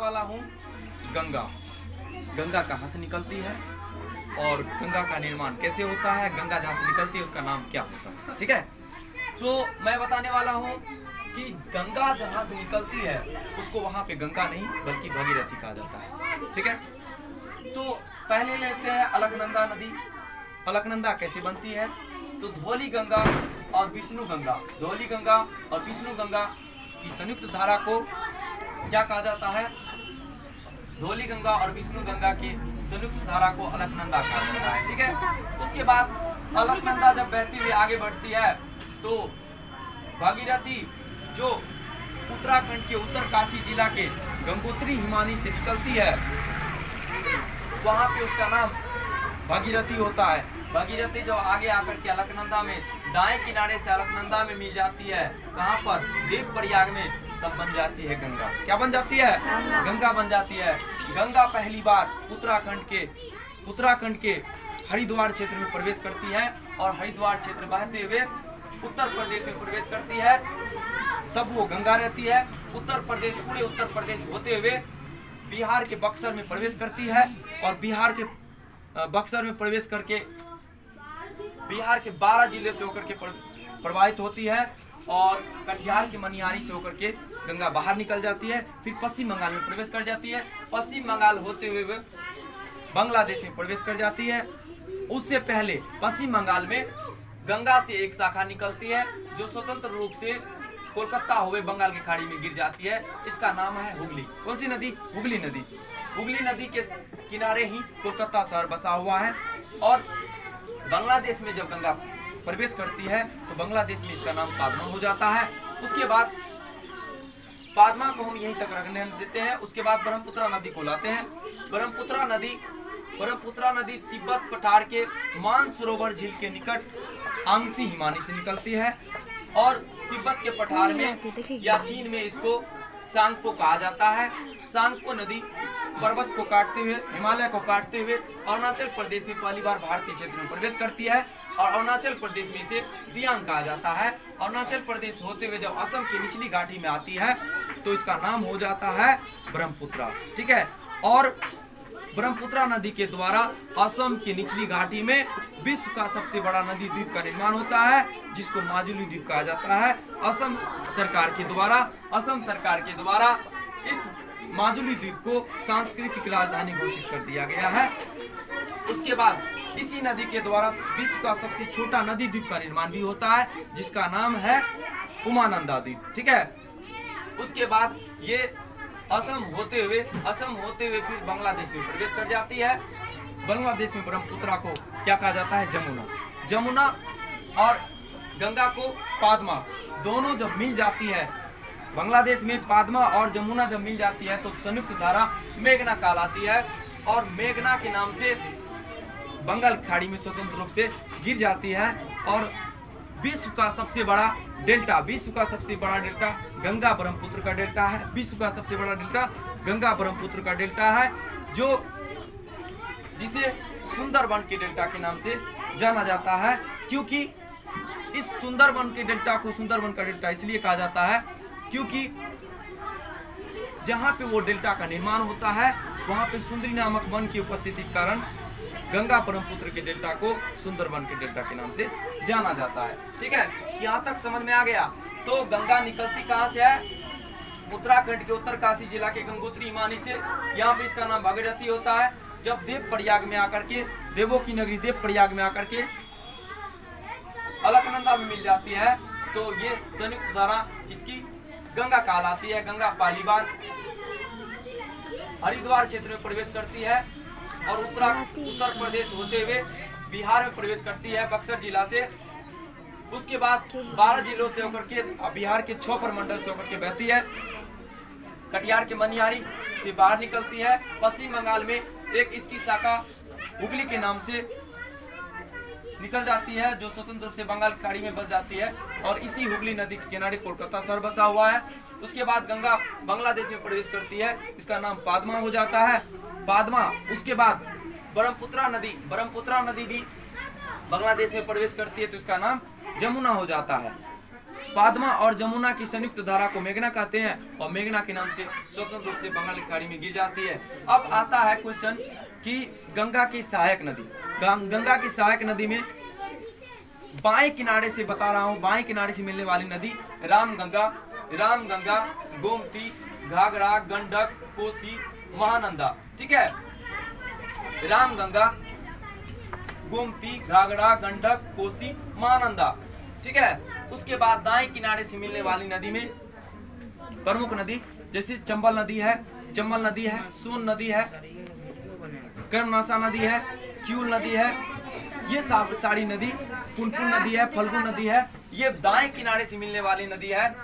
वाला हूँ गंगा। गंगा कहाँ से निकलती है और गंगा का निर्माण कैसे होता है, गंगा जहाँ से निकलती है उसका नाम क्या होता है। ठीक है, तो मैं बताने वाला हूँ कि गंगा जहाँ से निकलती है उसको वहाँ पे गंगा नहीं बल्कि भागीरथी कहा जाता है। ठीक है, तो पहले लेते हैं अलकनंदा नदी। अलकनंदा कैसे बनती है, तो धौली गंगा और विष्णु गंगा, धौली गंगा और विष्णु गंगा की संयुक्त धारा को क्या कहा जाता है, धौली गंगा और विष्णु गंगा की संयुक्त धारा को अलकनंदा कहा जाता है। ठीक है, उसके बाद अलकनंदा जब बहती हुई आगे बढ़ती है तो भागीरथी जो उत्तराखंड के उत्तरकाशी जिला के गंगोत्री हिमानी से निकलती है, वहां पे उसका नाम भागीरथी होता है। भागीरथी जब आगे आकर के अलकनंदा में दाएं किनारे से अलकनंदा में मिल जाती है, कहां पर, देवप्रयाग में, तब बन जाती है गंगा। क्या बन जाती है, गंगा बन जाती है। गंगा पहली बार उत्तराखंड के हरिद्वार क्षेत्र में प्रवेश करती है और हरिद्वार क्षेत्र बहते हुए उत्तर प्रदेश में प्रवेश करती है, तब वो गंगा रहती है। पूरे उत्तर प्रदेश होते हुए बिहार के बक्सर में प्रवेश करती है और बिहार के बक्सर में प्रवेश करके बिहार के 12 जिले से होकर के प्रवाहित होती है और कटिहार के मनिहारी से होकर के गंगा बाहर निकल जाती है। फिर पश्चिम बंगाल में प्रवेश कर जाती है, पश्चिम बंगाल होते हुए बांग्लादेश में प्रवेश कर जाती है। उससे पहले पश्चिम बंगाल में गंगा से एक शाखा निकलती है जो स्वतंत्र रूप से कोलकाता हुए बंगाल की खाड़ी में गिर जाती है। इसका नाम है हुगली। कौन सी नदी, हुगली नदी। हुगली नदी के किनारे ही कोलकाता शहर बसा हुआ है। और बांग्लादेश में जब गंगा प्रवेश करती है तो बांग्लादेश में इसका नाम पादमा हो जाता है। उसके बाद पादमा को हम यहीं तक रखने देते हैं। उसके बाद ब्रह्मपुत्रा नदी को लाते हैं। ब्रह्मपुत्रा नदी तिब्बत पठार के मानसरोवर झील के निकट आंगसी हिमानी से निकलती है और तिब्बत के पठार में या चीन में इसको सांगपो कहा जाता है। सांगपो नदी पर्वत को काटते हुए, हिमालय को काटते हुए अरुणाचल प्रदेश में पहली बार भारतीय क्षेत्र में प्रवेश करती है और अरुणाचल प्रदेश में इसे दियांग कहा जाता है। अरुणाचल प्रदेश होते हुए जब असम की निचली घाटी में आती है तो इसका नाम हो जाता है ब्रह्मपुत्रा। ठीक है, और ब्रह्मपुत्रा नदी के द्वारा असम की निचली घाटी में विश्व का सबसे बड़ा नदी द्वीप का निर्माण होता है जिसको माजुली द्वीप कहा जाता है। असम सरकार के द्वारा इस माजुली द्वीप को सांस्कृतिक राजधानी घोषित कर दिया गया है। उसके बाद इसी नदी के द्वारा विश्व का सबसे छोटा नदी द्वीप का निर्माण भी होता है जिसका नाम है उमानंदा द्वीप। ठीक है, उसके बाद ये असम होते हुए फिर बांग्लादेश में प्रवेश कर जाती है। बांग्लादेश में ब्रह्मपुत्रा को क्या कहा जाता है, जमुना और गंगा को पादमा। दोनों जब मिल जाती है, बांग्लादेश में पादमा और जमुना जब मिल जाती है तो संयुक्त धारा मेघना कहलाती है और मेघना के नाम से बंगाल खाड़ी में स्वतंत्र रूप से गिर जाती है। और विश्व का सबसे बड़ा डेल्टा गंगा ब्रह्मपुत्र का डेल्टा है। विश्व का सबसे बड़ा डेल्टा गंगा ब्रह्मपुत्र का डेल्टा है, जो जिसे सुंदरबन के डेल्टा के नाम से जाना जाता है, क्योंकि इस सुंदरबन के डेल्टा को सुंदरबन का डेल्टा इसलिए कहा जाता है क्योंकि जहाँ पे वो डेल्टा का निर्माण होता है वहाँ पे सुंदरी नामक वन की उपस्थिति के कारण गंगा ब्रह्मपुत्र के डेल्टा को सुंदरबन के डेल्टा के नाम से जाना जाता है। ठीक है, यहाँ तक समझ में आ गया। तो गंगा निकलती कहाँ से है, उत्तराखंड के उत्तरकाशी जिला के गंगोत्री हिमानी से। यहाँ पे इसका नाम भागीरथी होता है। जब देवप्रयाग में आकर के, देवों की नगरी देवप्रयाग में आकर के अलकनंदा में मिल जाती है तो ये संयुक्त धारा इसकी गंगा कहलाती है। गंगा पहली बार हरिद्वार क्षेत्र में प्रवेश करती है और उत्तर प्रदेश होते हुए बिहार में प्रवेश करती है बक्सर जिला से। उसके बाद 12 जिलों से होकर के बिहार के 6 प्रमंडल से होकर के बहती है, कटिहार के मनिहारी से बाहर निकलती है। पश्चिम बंगाल में एक इसकी शाखा हुगली के नाम से निकल जाती है जो स्वतंत्र रूप से बंगाल खाड़ी में बस जाती है और इसी हुगली नदी के किनारे कोलकाता शहर बसा हुआ है। उसके बाद गंगा बांग्लादेश में प्रवेश करती है, इसका नाम पादमा हो जाता है, पादमा। उसके बाद ब्रह्मपुत्रा नदी भी बांग्लादेश में प्रवेश करती है तो इसका नाम जमुना हो जाता है। पादमा और जमुना की संयुक्त धारा को मेघना कहते हैं और मेघना के नाम से स्वतंत्र रूप से बंगाल की खाड़ी में गिर जाती है। अब आता है क्वेश्चन कि गंगा की सहायक नदी, गंगा की सहायक नदी में बाएं किनारे से बता रहा हूं, बाएं किनारे से मिलने वाली नदी रामगंगा, गोमती, घाघरा, गंडक, कोसी, महानंदा। ठीक है, रामगंगा, गोमती, घाघरा, गंडक, कोसी, महानंदा। ठीक है, उसके बाद दाएं किनारे से मिलने वाली नदी में प्रमुख नदी जैसे चंबल नदी है, जम्मल नदी है, सोन नदी है, कर्मनाशा नदी है, क्यूल नदी है, ये सारी नदी, पुनपुन नदी है, फल्गु नदी है, ये दाएं किनारे से मिलने वाली नदी है।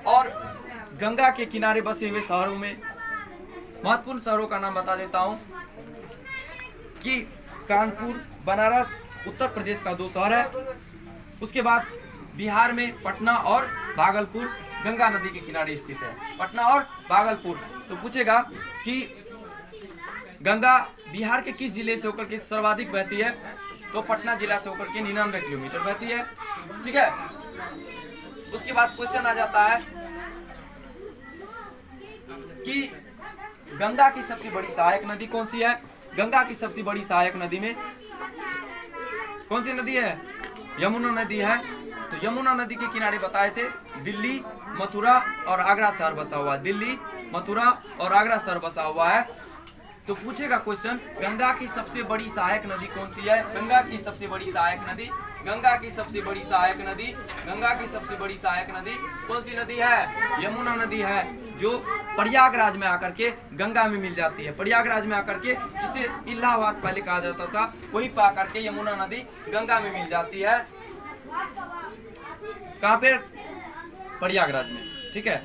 और गंगा के किनारे बसे हुए शहरों में महत्वपूर्ण शहरों का नाम बता देता हूं कि कानपुर, बनारस उत्तर प्रदेश का 2 शहर है। उसके बाद बिहार में पटना और भागलपुर गंगा नदी के किनारे स्थित है, पटना और भागलपुर। तो पूछेगा कि गंगा बिहार के किस जिले से होकर के सर्वाधिक बहती है, तो पटना जिला से होकर के 99 किलोमीटर बहती है। ठीक है, उसके बाद क्वेश्चन आ जाता है कि गंगा की सबसे बड़ी सहायक नदी कौन सी है। गंगा की सबसे बड़ी सहायक नदी में कौन सी नदी है, यमुना नदी है। तो यमुना नदी के किनारे बताए थे दिल्ली, मथुरा और आगरा शहर बसा हुआ है, दिल्ली, मथुरा और आगरा शहर बसा हुआ है। तो पूछेगा क्वेश्चन, गंगा की सबसे बड़ी सहायक नदी कौन सी है। गंगा की सबसे बड़ी सहायक नदी, गंगा की सबसे बड़ी सहायक नदी, गंगा की सबसे बड़ी सहायक नदी कौन सी नदी है, यमुना नदी है, जो प्रयागराज में आकर के गंगा में मिल जाती है। प्रयागराज में आकर के, जिसे इलाहाबाद पहले कहा जाता था, वहीं पर आकर के यमुना नदी गंगा में मिल जाती है। कहाँ पे, प्रयागराज में। ठीक है।